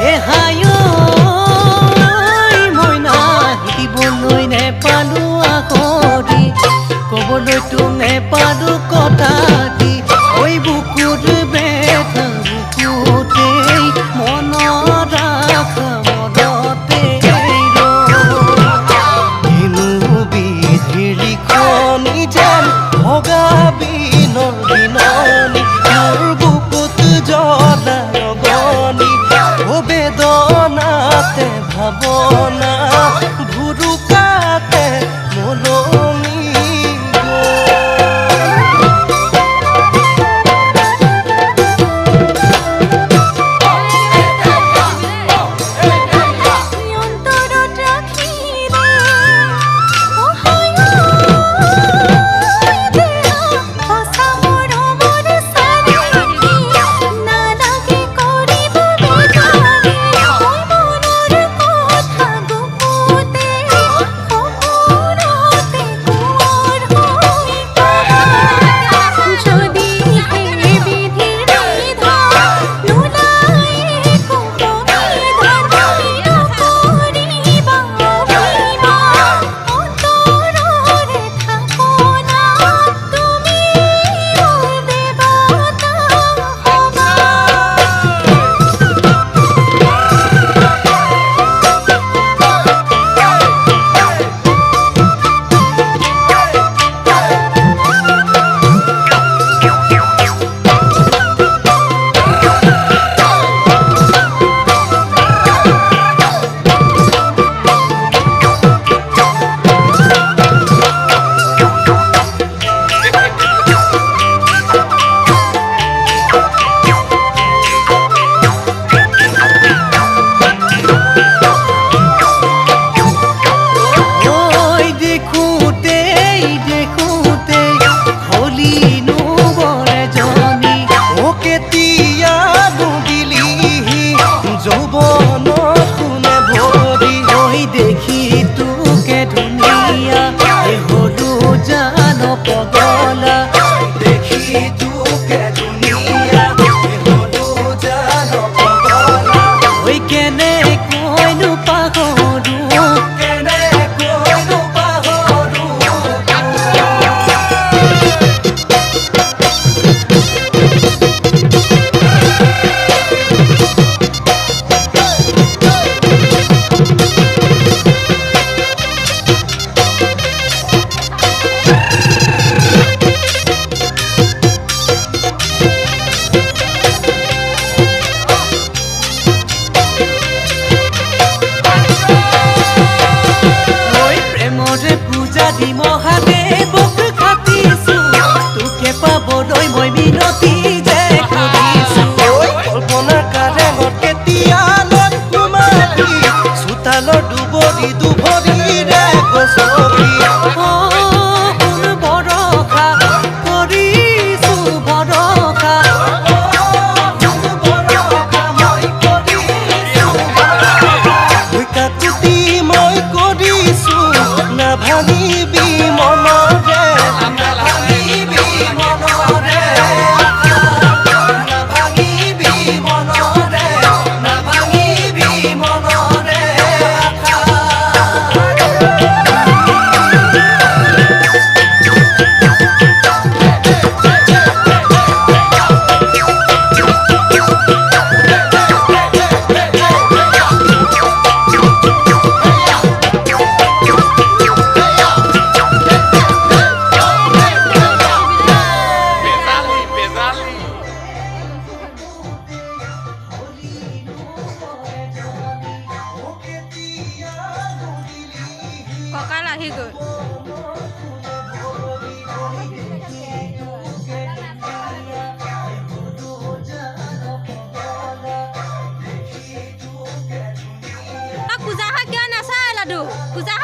এহায়ো মইনা শিকিবলৈ নেপালো আখৰি ক'বলৈতো নেপালো কথা দি ঐ বুকুত বেথা বুকুতেই মনত ৰাখ মনতে কিনো বিধিৰ লিখনি যেন ভগা বিনৰ বিননি মোৰ বুকুত জ্বলা ৰগনি বেদনাতে ভাবনা ভুৰুকাতে মলমি মহাদেৱক খাটিছো তোকে পাবলৈ মই মিনতি যে কৰিছো কল্পনাৰ কাৰেঙত কেতিয়ালৈ সোমাবি চোতালৰ দুবৰি দুভৰিৰে গছকি কোন ভৰসা কৰিছো ভৰসা কাকুতি মই কৰিছো নাভাঙিবি মনৰে নাভাঙিবি মনৰে নাভাঙিবি মনৰে নাভাঙিবি মনৰে কঁকাল আহি গ'ল পূজা কিয় নাচাই লাডু পূজা